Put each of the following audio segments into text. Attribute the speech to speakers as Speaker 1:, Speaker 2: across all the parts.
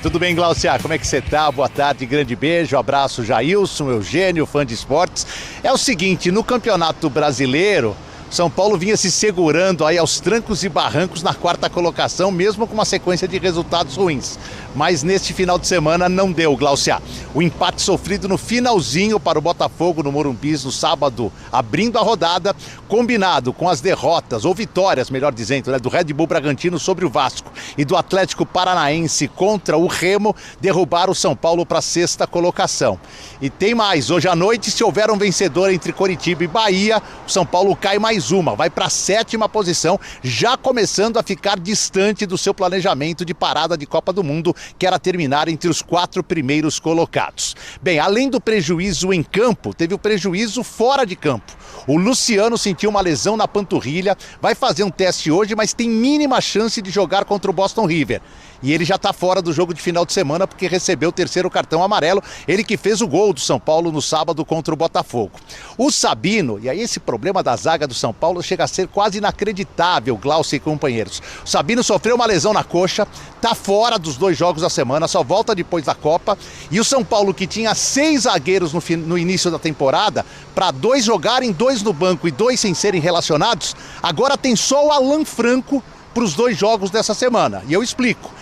Speaker 1: Tudo bem, Glaucia? Como é que você tá? Boa tarde, grande beijo, abraço, Jailson, Eugênio, fã de esportes. É o seguinte, no Campeonato Brasileiro, São Paulo vinha se segurando aí aos trancos e barrancos na quarta colocação, mesmo com uma sequência de resultados ruins. Mas neste final de semana não deu, Glaucia. O empate sofrido no finalzinho para o Botafogo no Morumbi no sábado, abrindo a rodada, combinado com as derrotas, ou vitórias, melhor dizendo, né, do Red Bull Bragantino sobre o Vasco e do Atlético Paranaense contra o Remo, derrubaram o São Paulo para a sexta colocação. E tem mais, hoje à noite, se houver um vencedor entre Coritiba e Bahia, o São Paulo cai mais uma, vai para a sétima posição, já começando a ficar distante do seu planejamento de parada de Copa do Mundo, que era terminar entre os 4 primeiros colocados. Bem, além do prejuízo em campo, teve o prejuízo fora de campo. O Luciano sentiu uma lesão na panturrilha, vai fazer um teste hoje, mas tem mínima chance de jogar contra o Boston River. E ele já está fora do jogo de final de semana porque recebeu o 3º cartão amarelo, ele que fez o gol do São Paulo no sábado contra o Botafogo. O Sabino, e aí esse problema da zaga do São Paulo chega a ser quase inacreditável, Glaucia e companheiros. O Sabino sofreu uma lesão na coxa, está fora dos 2 jogos da semana, só volta depois da Copa. E o São Paulo, que tinha 6 zagueiros no início da temporada, para 2 jogarem, 2 no banco e 2 sem serem relacionados, agora tem só o Alan Franco para os 2 jogos dessa semana. E eu explico.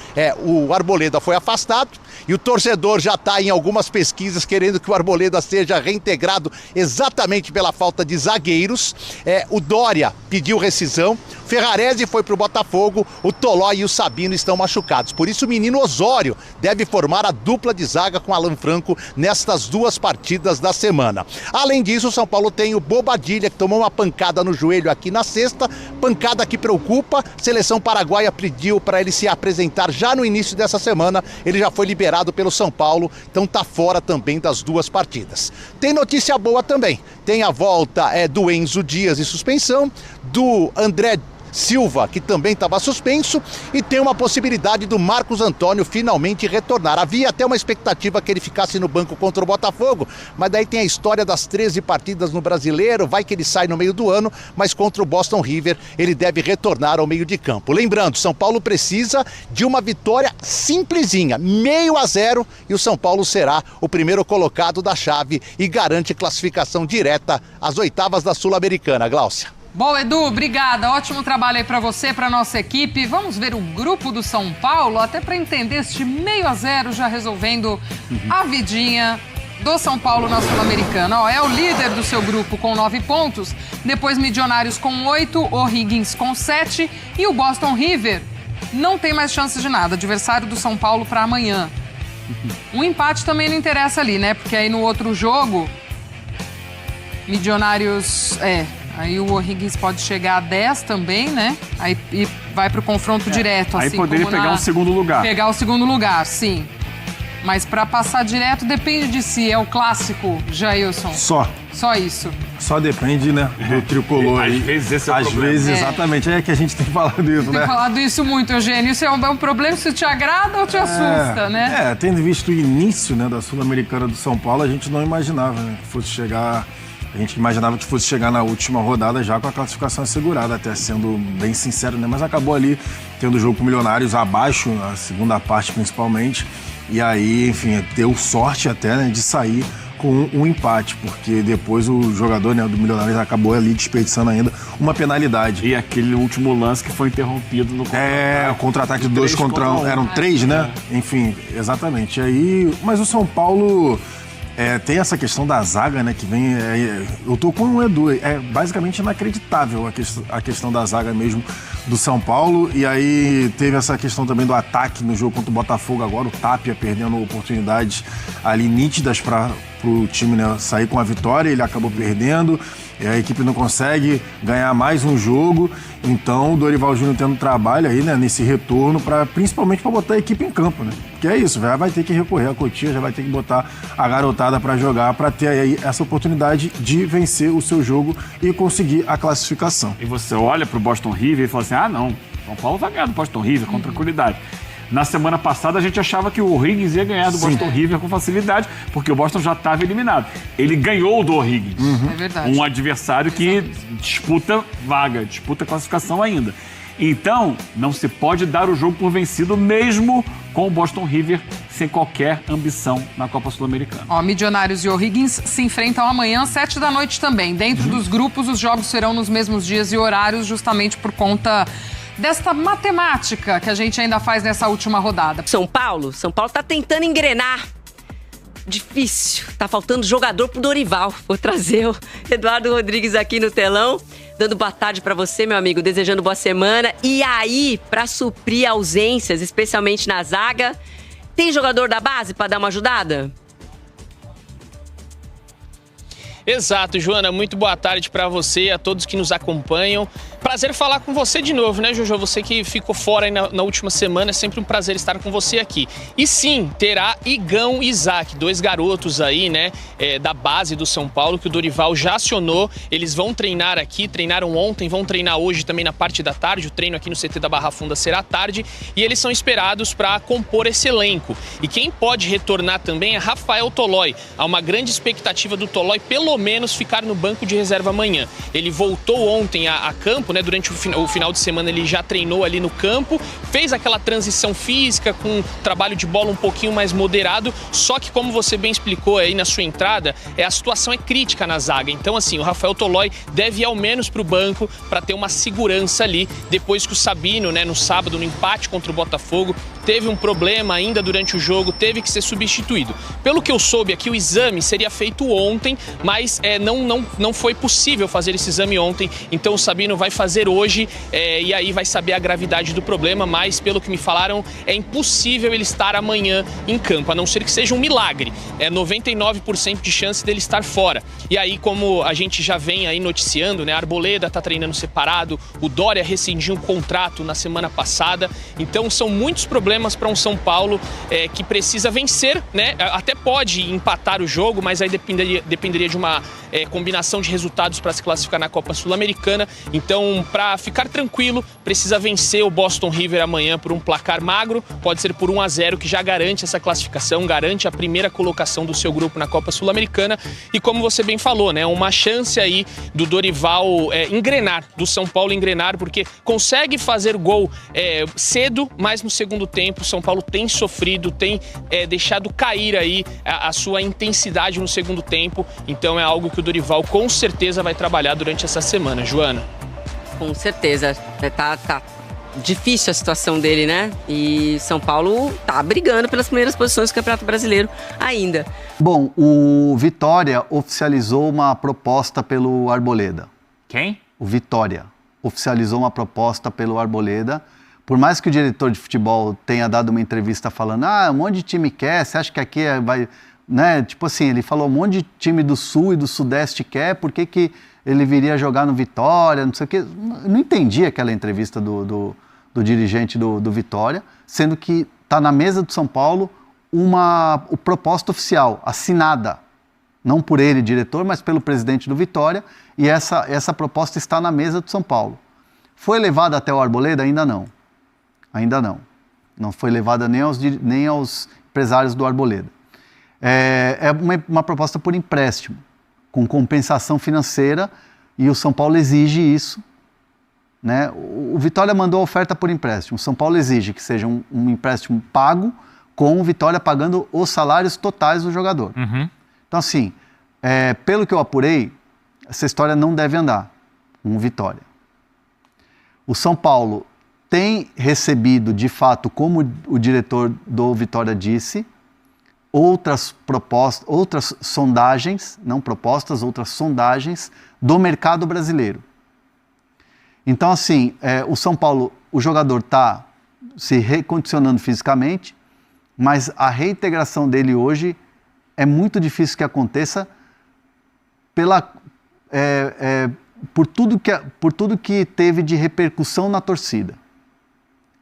Speaker 1: O Arboleda foi afastado e o torcedor já está em algumas pesquisas querendo que o Arboleda seja reintegrado exatamente pela falta de zagueiros. O Dória pediu rescisão, Ferrarese foi para o Botafogo, o Tolói e o Sabino estão machucados. Por isso o menino Osório deve formar a dupla de zaga com Alan Franco nestas 2 partidas da semana. Além disso, o São Paulo tem o Bobadilha, que tomou uma pancada no joelho aqui na sexta, pancada que preocupa. A seleção paraguaia pediu para ele se apresentar já no início dessa semana, ele já foi liberado pelo São Paulo, então tá fora também das 2 partidas. Tem notícia boa também, tem a volta do Enzo Dias em suspensão, do André Silva, que também estava suspenso, e tem uma possibilidade do Marcos Antônio finalmente retornar. Havia até uma expectativa que ele ficasse no banco contra o Botafogo, mas daí tem a história das 13 partidas no Brasileiro, vai que ele sai no meio do ano, mas contra o Boston River ele deve retornar ao meio de campo. Lembrando, São Paulo precisa de uma vitória simplesinha, 0-0, e o São Paulo será o primeiro colocado da chave e garante classificação direta às oitavas da Sul-Americana, Glaucia.
Speaker 2: Bom, Edu, obrigada. Ótimo trabalho aí para você, para nossa equipe. Vamos ver o grupo do São Paulo, até para entender este 0-0 já resolvendo a vidinha do São Paulo na Sul-Americana. É o líder do seu grupo com 9 pontos, depois Milionários com 8, O'Higgins com 7 e o Boston River não tem mais chances de nada. Adversário do São Paulo para amanhã. Um empate também não interessa ali, né? Porque aí no outro jogo, Milionários... Aí o O'Higgins pode chegar a 10 também, né? Aí e vai pro confronto direto,
Speaker 3: aí
Speaker 2: assim.
Speaker 3: Aí poderia pegar o segundo lugar.
Speaker 2: Pegar o segundo lugar, sim. Mas para passar direto depende de si. É o clássico, Jailson. Só isso.
Speaker 4: Só depende, né, do tricolor aí.
Speaker 3: Às vezes esse é o problema.
Speaker 4: Às vezes, exatamente. É que a gente tem falado isso, né?
Speaker 2: Tem falado isso muito, Eugênio. Isso é um problema, se te agrada ou te assusta, né?
Speaker 4: Tendo visto o início, né, da Sul-Americana do São Paulo, a gente não imaginava, né, que fosse chegar... A gente imaginava que fosse chegar na última rodada já com a classificação assegurada, até sendo bem sincero, né? Mas acabou ali tendo o jogo com Milionários abaixo, a segunda parte principalmente. E aí, enfim, deu sorte até, né, de sair com um empate, porque depois o jogador, né, do Milionários acabou ali desperdiçando ainda uma penalidade.
Speaker 3: E aquele último lance que foi interrompido no contra-ataque.
Speaker 4: O contra-ataque de 2 contra 1. Eram 3, né? Enfim, exatamente. E aí, mas o São Paulo... tem essa questão da zaga, né, que vem... eu tô com o Edu, é basicamente inacreditável a questão da zaga mesmo do São Paulo, e aí teve essa questão também do ataque no jogo contra o Botafogo agora, o Tapia perdendo oportunidades ali nítidas para o time, né, sair com a vitória, ele acabou perdendo, a equipe não consegue ganhar mais um jogo, então o Dorival Júnior tendo trabalho aí, né, nesse retorno, principalmente para botar a equipe em campo, né? Que é isso, já vai ter que recorrer à Cotia, já vai ter que botar a garotada para jogar, para ter aí essa oportunidade de vencer o seu jogo e conseguir a classificação.
Speaker 3: E você olha para o Boston River e fala assim, não, São Paulo vai ganhar do Boston River com tranquilidade. Na semana passada a gente achava que o O'Higgins ia ganhar do Boston River com facilidade, porque o Boston já estava eliminado. Ele ganhou do O'Higgins.
Speaker 2: É verdade.
Speaker 3: Um adversário que disputa vaga, disputa classificação ainda. Então, não se pode dar o jogo por vencido mesmo com o Boston River sem qualquer ambição na Copa Sul-Americana.
Speaker 2: Ó, Milionários e O'Higgins se enfrentam amanhã, 7 da noite também. Dentro dos grupos, os jogos serão nos mesmos dias e horários, justamente por conta desta matemática que a gente ainda faz nessa última rodada.
Speaker 5: São Paulo tá tentando engrenar. Difícil, tá faltando jogador pro Dorival. Vou trazer o Eduardo Rodrigues aqui no telão, dando boa tarde pra você, meu amigo, desejando boa semana. E aí, pra suprir ausências, especialmente na zaga, tem jogador da base pra dar uma ajudada?
Speaker 6: Exato, Joana, muito boa tarde para você e a todos que nos acompanham. Prazer falar com você de novo, né, Jojo? Você que ficou fora aí na última semana, é sempre um prazer estar com você aqui. E sim, terá Igão e Isaac, 2 garotos aí, né, da base do São Paulo, que o Dorival já acionou. Eles vão treinar aqui, treinaram ontem, vão treinar hoje também na parte da tarde. O treino aqui no CT da Barra Funda será à tarde e eles são esperados para compor esse elenco. E quem pode retornar também é Rafael Tolói. Há uma grande expectativa do Tolói, pelo menos, ficar no banco de reserva amanhã. Ele voltou ontem a campo, né? Durante o final de semana ele já treinou ali no campo, fez aquela transição física com um trabalho de bola um pouquinho mais moderado, só que como você bem explicou aí na sua entrada, a situação é crítica na zaga. Então assim, o Rafael Tolói deve ir ao menos para o banco para ter uma segurança ali, depois que o Sabino, né, no sábado, no empate contra o Botafogo, teve um problema ainda durante o jogo, teve que ser substituído. Pelo que eu soube aqui, o exame seria feito ontem, mas não foi possível fazer esse exame ontem, então o Sabino vai fazer hoje e aí vai saber a gravidade do problema, mas pelo que me falaram, é impossível ele estar amanhã em campo, a não ser que seja um milagre. É 99% de chance dele estar fora. E aí, como a gente já vem aí noticiando, né, a Arboleda tá treinando separado, o Dória rescindiu um contrato na semana passada, então são muitos problemas para um São Paulo que precisa vencer, né? Até pode empatar o jogo, mas aí dependeria de uma combinação de resultados para se classificar na Copa Sul-Americana. Então, para ficar tranquilo, precisa vencer o Boston River amanhã por um placar magro, pode ser por 1-0, que já garante essa classificação, garante a primeira colocação do seu grupo na Copa Sul-Americana. E como você bem falou, né, uma chance aí do Dorival engrenar, do São Paulo engrenar, porque consegue fazer gol cedo, mas no segundo tempo o São Paulo tem sofrido, tem deixado cair aí a sua intensidade no segundo tempo. Então é algo que o Dorival com certeza vai trabalhar durante essa semana, Joana.
Speaker 5: Com certeza, tá difícil a situação dele, né? E São Paulo tá brigando pelas primeiras posições do Campeonato Brasileiro ainda.
Speaker 7: Bom, o Vitória oficializou uma proposta pelo Arboleda.
Speaker 3: Quem?
Speaker 7: O Vitória oficializou uma proposta pelo Arboleda. Por mais que o diretor de futebol tenha dado uma entrevista falando, um monte de time quer, você acha que aqui vai... Né? Tipo assim, ele falou um monte de time do Sul e do Sudeste quer, por que ele viria jogar no Vitória, não sei o quê. Eu não entendi aquela entrevista do dirigente do Vitória, sendo que está na mesa do São Paulo uma proposta oficial, assinada, não por ele, diretor, mas pelo presidente do Vitória, e essa proposta está na mesa do São Paulo. Foi levada até o Arboleda? Ainda não. Ainda não. Não foi levada nem aos empresários do Arboleda. É uma proposta por empréstimo, com compensação financeira, e o São Paulo exige isso, né? O Vitória mandou a oferta por empréstimo, o São Paulo exige que seja um empréstimo pago, com o Vitória pagando os salários totais do jogador.
Speaker 3: Uhum.
Speaker 7: Então assim, pelo que eu apurei, essa história não deve andar com o Vitória. O São Paulo tem recebido, de fato, como o diretor do Vitória disse, outras propostas, outras sondagens, não propostas, outras sondagens do mercado brasileiro. Então, assim, o São Paulo, o jogador está se recondicionando fisicamente, mas a reintegração dele hoje é muito difícil que aconteça por tudo que teve de repercussão na torcida.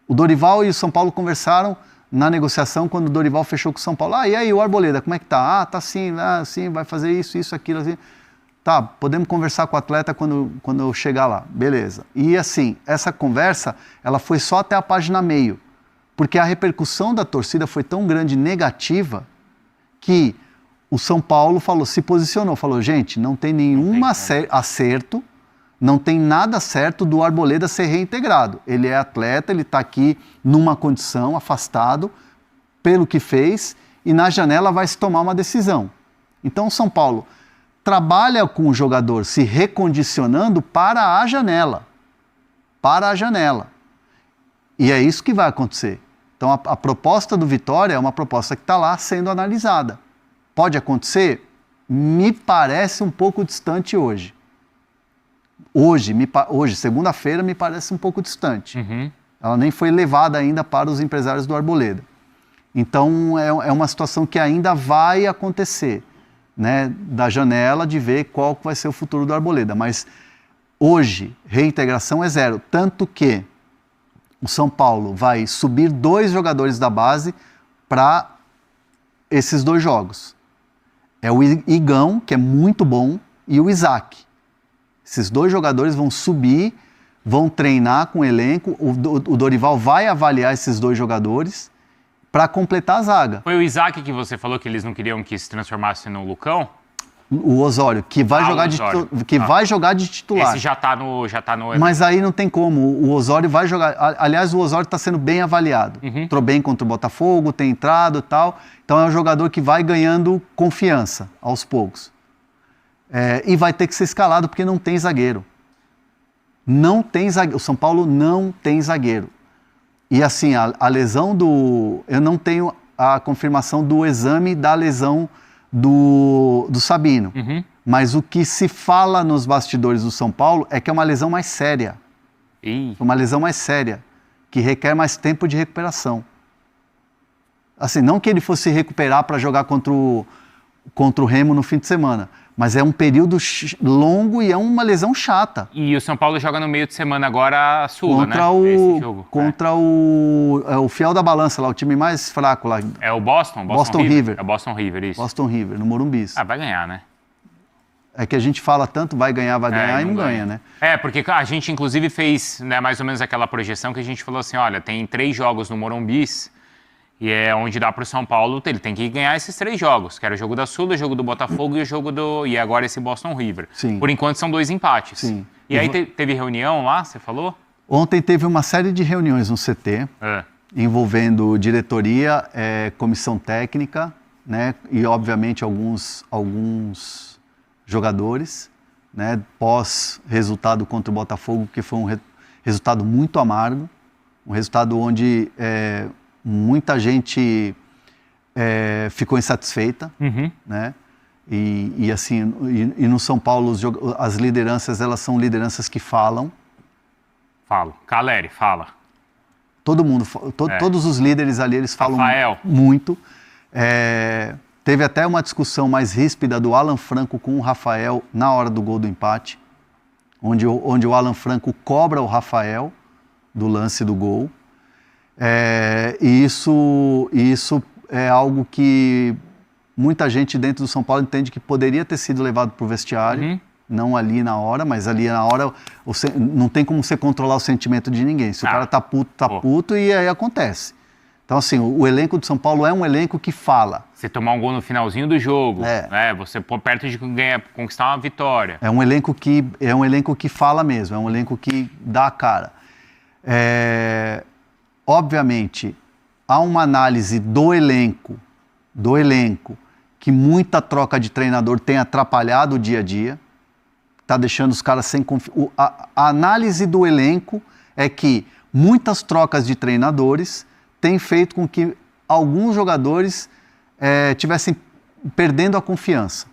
Speaker 7: O Dorival e o São Paulo conversaram na negociação, quando o Dorival fechou com o São Paulo. E aí, o Arboleda, como é que tá? Tá assim, vai fazer isso, aquilo, assim. Tá, podemos conversar com o atleta quando eu chegar lá. Beleza. E assim, essa conversa, ela foi só até a página meio, porque a repercussão da torcida foi tão grande, negativa, que o São Paulo se posicionou, falou, gente, não tem nenhum acerto, não tem nada certo do Arboleda ser reintegrado. Ele é atleta, ele está aqui numa condição, afastado pelo que fez, e na janela vai se tomar uma decisão. Então o São Paulo trabalha com o jogador se recondicionando para a janela. Para a janela. E é isso que vai acontecer. Então a proposta do Vitória é uma proposta que está lá sendo analisada. Pode acontecer? Me parece um pouco distante hoje. Hoje, segunda-feira, me parece um pouco distante. Ela nem foi levada ainda para os empresários do Arboleda. Então é uma situação que ainda vai acontecer, né, da janela, de ver qual vai ser o futuro do Arboleda. Mas hoje, reintegração é zero. Tanto que o São Paulo vai subir 2 jogadores da base para esses 2 jogos. É o Igão, que é muito bom, e o Isaac. Esses 2 jogadores vão subir, vão treinar com o elenco. O Dorival vai avaliar esses 2 jogadores para completar a zaga.
Speaker 8: Foi o Isaac que você falou que eles não queriam que se transformasse no Lucão?
Speaker 7: O Osório, que vai, vai jogar de titular.
Speaker 8: Esse já tá no...
Speaker 7: Mas aí não tem como. O Osório vai jogar... Aliás, o Osório está sendo bem avaliado. Entrou bem contra o Botafogo, tem entrado e tal. Então é um jogador que vai ganhando confiança aos poucos. E vai ter que ser escalado porque não tem zagueiro. Não tem zagueiro. O São Paulo não tem zagueiro. E assim, a lesão do... Eu não tenho a confirmação do exame da lesão do Sabino. Mas o que se fala nos bastidores do São Paulo é que é uma lesão mais séria. Uma lesão mais séria, que requer mais tempo de recuperação. Assim, não que ele fosse recuperar para jogar contra o Remo no fim de semana, mas é um período longo e é uma lesão chata.
Speaker 8: E o São Paulo joga no meio de semana agora a Sula,
Speaker 7: contra
Speaker 8: né?
Speaker 7: Esse jogo. Contra o fiel da balança lá, o time mais fraco lá.
Speaker 8: É o Boston River. É o Boston River, isso.
Speaker 7: Boston River, no Morumbi.
Speaker 8: Vai ganhar, né?
Speaker 7: É que a gente fala tanto, vai ganhar e não ganha, né?
Speaker 8: Porque a gente inclusive fez, né, mais ou menos aquela projeção que a gente falou assim, olha, tem 3 jogos no Morumbi, e é onde dá para o São Paulo, ele tem que ganhar esses 3 jogos, que era o jogo da Sula, o jogo do Botafogo e agora esse Boston River.
Speaker 7: Sim.
Speaker 8: Por enquanto são 2 empates.
Speaker 7: Sim.
Speaker 8: E aí teve reunião lá, você falou?
Speaker 7: Ontem teve uma série de reuniões no CT, envolvendo diretoria, comissão técnica, né, e obviamente alguns jogadores, né, pós resultado contra o Botafogo, que foi um resultado muito amargo, um resultado onde muita gente ficou insatisfeita, né? E assim, no São Paulo as lideranças, elas são lideranças que falam.
Speaker 8: Caleri, fala.
Speaker 7: Todo mundo, todos os líderes ali, eles falam muito. Teve até uma discussão mais ríspida do Alan Franco com o Rafael na hora do gol do empate, onde o Alan Franco cobra o Rafael do lance do gol. E isso é algo que muita gente dentro do São Paulo entende que poderia ter sido levado para o vestiário, não ali na hora, mas ali na hora não tem como você controlar o sentimento de ninguém. Se o cara tá puto e aí acontece. Então assim, o elenco do São Paulo é um elenco que fala.
Speaker 8: Você tomar um gol no finalzinho do jogo, você pôr perto de conquistar uma vitória.
Speaker 7: É um elenco que fala mesmo, é um elenco que dá a cara. Obviamente, há uma análise do elenco, que muita troca de treinador tem atrapalhado o dia a dia, está deixando os caras sem confiança. A análise do elenco é que muitas trocas de treinadores têm feito com que alguns jogadores tivessem perdendo a confiança.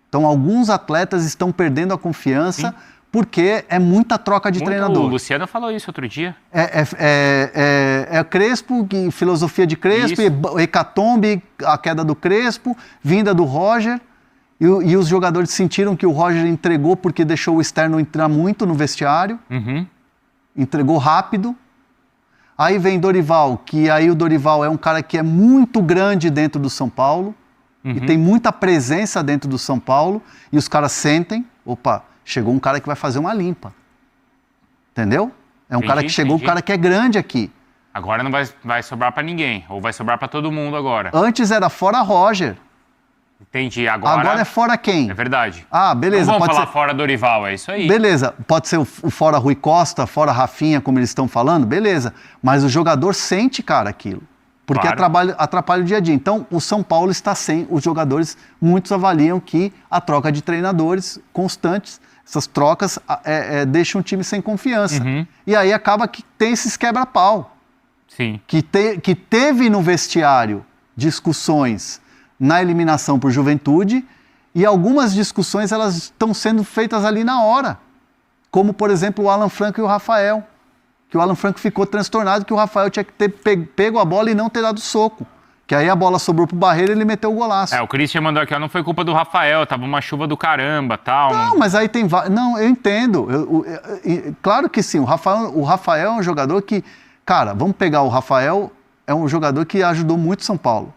Speaker 7: Então, alguns atletas estão perdendo a confiança porque é muita troca de treinador.
Speaker 8: O Luciano falou isso outro dia.
Speaker 7: Crespo, filosofia de Crespo, hecatombe, a queda do Crespo, vinda do Roger, e os jogadores sentiram que o Roger entregou porque deixou o externo entrar muito no vestiário, entregou rápido. Aí vem Dorival, que aí o Dorival é um cara que é muito grande dentro do São Paulo, e tem muita presença dentro do São Paulo, e os caras sentem, chegou um cara que vai fazer uma limpa. Entendeu? É um cara que chegou, um cara que é grande aqui.
Speaker 8: Agora não vai sobrar pra ninguém, ou vai sobrar pra todo mundo agora.
Speaker 7: Antes era fora Roger.
Speaker 8: Entendi. Agora
Speaker 7: é fora quem?
Speaker 8: É verdade.
Speaker 7: Ah, beleza.
Speaker 8: Não vamos
Speaker 7: pode
Speaker 8: falar
Speaker 7: ser...
Speaker 8: fora Dorival, é isso aí.
Speaker 7: Beleza, pode ser o fora Rui Costa, fora Rafinha, como eles estão falando, beleza. Mas o jogador sente, cara, aquilo. Porque
Speaker 8: Claro.
Speaker 7: atrapalha o dia a dia. Então, o São Paulo está sem os jogadores. Muitos avaliam que a troca de treinadores constantes, essas trocas deixam o time sem confiança. E aí acaba que tem esses quebra-pau.
Speaker 8: Sim.
Speaker 7: Que teve no vestiário discussões na eliminação por Juventude, e algumas discussões elas estão sendo feitas ali na hora. Como, por exemplo, o Alan Franco e o Rafael. Que o Alan Franco ficou transtornado que o Rafael tinha que ter pego a bola e não ter dado soco. Que aí a bola sobrou pro Barreiro e ele meteu o golaço.
Speaker 8: O Christian mandou aqui, ó, não foi culpa do Rafael, tava uma chuva do caramba, tal.
Speaker 7: Não, mas aí tem... Não, eu entendo. Claro que sim. O Rafael é um jogador que... Cara, vamos pegar o Rafael, é um jogador que ajudou muito São Paulo.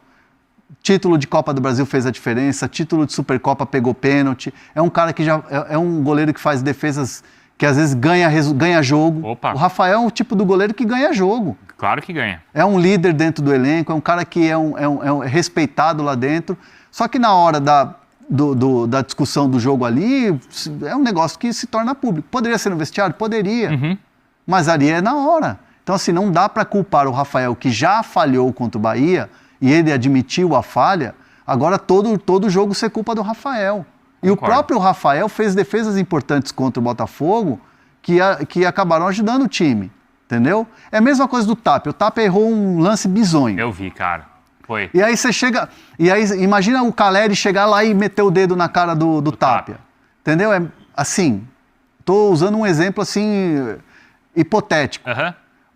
Speaker 7: Título de Copa do Brasil fez a diferença, título de Supercopa pegou pênalti. É um cara que já... É um goleiro que faz defesas que às vezes ganha jogo.
Speaker 8: Opa.
Speaker 7: O Rafael é o tipo do goleiro que ganha jogo.
Speaker 8: Claro que ganha.
Speaker 7: É um líder dentro do elenco, é um cara que é respeitado lá dentro. Só que na hora da discussão do jogo ali, é um negócio que se torna público. Poderia ser no vestiário? Poderia. Mas ali é na hora. Então, assim, não dá para culpar o Rafael, que já falhou contra o Bahia, e ele admitiu a falha, agora todo jogo ser culpa do Rafael. E o próprio Rafael fez defesas importantes contra o Botafogo que acabaram ajudando o time, entendeu? É a mesma coisa do Tapia. O Tapia errou um lance bizonho.
Speaker 8: Eu vi, cara. Foi.
Speaker 7: E aí você chega... E aí, imagina o Caleri chegar lá e meter o dedo na cara do Tapia. Entendeu? É assim, tô usando um exemplo assim, hipotético.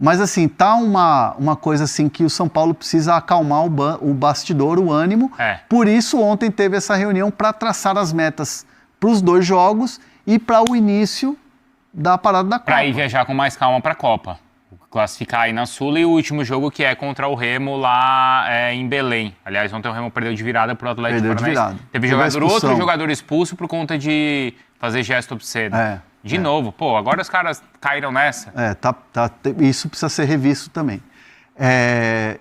Speaker 7: Mas assim, tá uma coisa assim que o São Paulo precisa acalmar o bastidor, o ânimo. Por isso ontem teve essa reunião para traçar as metas para os 2 jogos e para o início da parada da Copa.
Speaker 8: Para ir viajar com mais calma para a Copa. Classificar aí na Sula, e o último jogo que é contra o Remo lá em Belém. Aliás, ontem o Remo perdeu de virada pro Atlético Paranaense. Teve outro jogador expulso por conta de fazer gesto obsceno. De novo, pô, agora os caras caíram nessa.
Speaker 7: Isso precisa ser revisto também.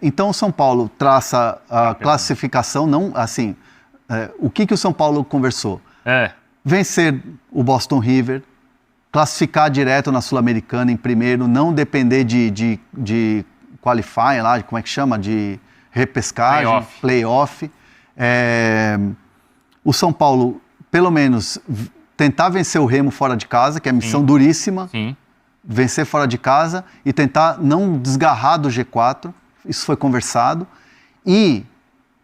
Speaker 7: Então o São Paulo traça a classificação, não assim. O que o São Paulo conversou? Vencer o Boston River, classificar direto na Sul-Americana em primeiro, não depender de qualifying lá, como é que chama? De repescagem, playoff. O São Paulo, pelo menos, tentar vencer o Remo fora de casa, que é missão duríssima. Vencer fora de casa e tentar não desgarrar do G4. Isso foi conversado. E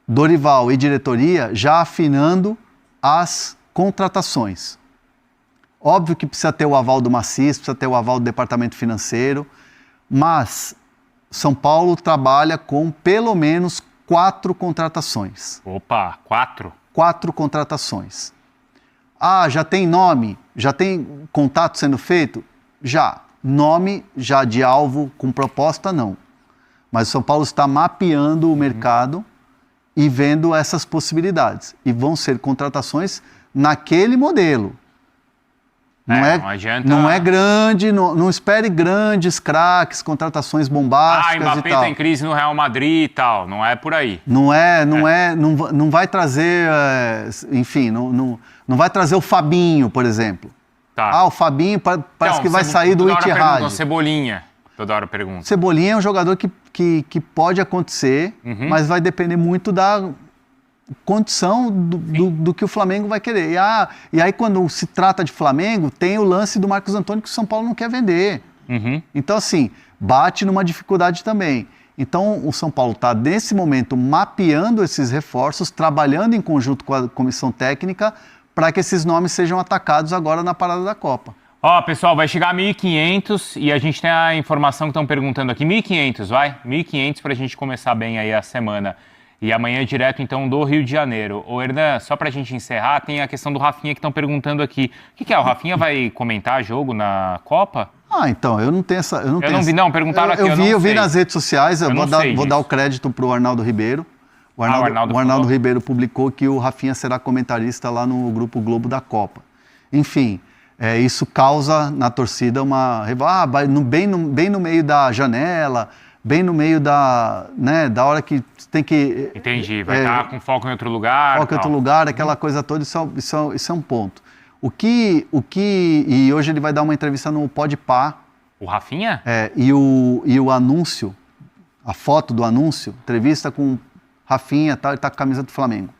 Speaker 7: Dorival e diretoria já afinando as contratações. Óbvio que precisa ter o aval do Macis, precisa ter o aval do departamento financeiro, mas São Paulo trabalha com pelo menos 4 contratações.
Speaker 8: Opa, 4?
Speaker 7: 4 contratações. Ah, já tem nome? Já tem contato sendo feito? Já. Nome já de alvo com proposta, não. Mas o São Paulo está mapeando o mercado e vendo essas possibilidades. E vão ser contratações naquele modelo.
Speaker 8: Não adianta...
Speaker 7: Não é grande, não espere grandes craques, contratações bombásticas e tal.
Speaker 8: Mbappé tá em crise no Real Madrid e tal, não é por aí.
Speaker 7: Não vai trazer, enfim, não vai trazer o Fabinho, por exemplo. O Fabinho parece que vai sair do Ittihad.
Speaker 8: Cebolinha, toda hora pergunta.
Speaker 7: Cebolinha é um jogador que pode acontecer, mas vai depender muito da condição do que o Flamengo vai querer. E aí, quando se trata de Flamengo, tem o lance do Marcos Antônio que o São Paulo não quer vender. Então, assim, bate numa dificuldade também. Então, o São Paulo está, nesse momento, mapeando esses reforços, trabalhando em conjunto com a comissão técnica para que esses nomes sejam atacados agora na parada da Copa.
Speaker 8: Pessoal, vai chegar a 1.500 e a gente tem a informação que estão perguntando aqui. 1.500, vai? 1.500 para a gente começar bem aí a semana. E amanhã é direto, então, do Rio de Janeiro. Ô, Hernan, só pra gente encerrar, tem a questão do Rafinha que estão perguntando aqui. O que é? O Rafinha vai comentar jogo na Copa?
Speaker 7: Então, eu não tenho essa...
Speaker 8: Perguntaram aqui,
Speaker 7: eu vi nas redes sociais, vou dar o crédito pro Arnaldo Ribeiro. O Arnaldo Ribeiro publicou que o Rafinha será comentarista lá no Grupo Globo da Copa. Enfim, isso causa na torcida uma... bem no meio da janela... bem no meio da hora que tem que...
Speaker 8: Entendi, vai estar com foco em outro lugar.
Speaker 7: Foco em outro lugar, aquela coisa toda, isso é um ponto. E hoje ele vai dar uma entrevista no Podpah.
Speaker 8: O Rafinha?
Speaker 7: E o anúncio, a foto do anúncio, entrevista com Rafinha, ele tá com a camisa do Flamengo.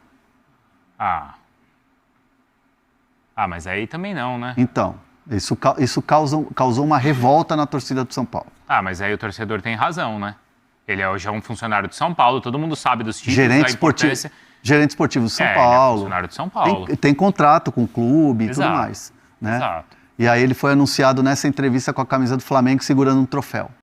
Speaker 8: Mas aí também não, né?
Speaker 7: Então, isso causou uma revolta na torcida do São Paulo.
Speaker 8: Mas aí o torcedor tem razão, né? Ele é hoje um funcionário de São Paulo, todo mundo sabe dos títulos,
Speaker 7: Gerente esportivo de São Paulo.
Speaker 8: Ele é funcionário de São Paulo.
Speaker 7: Tem contrato com o clube e tudo mais. Né?
Speaker 8: Exato.
Speaker 7: E aí ele foi anunciado nessa entrevista com a camisa do Flamengo segurando um troféu.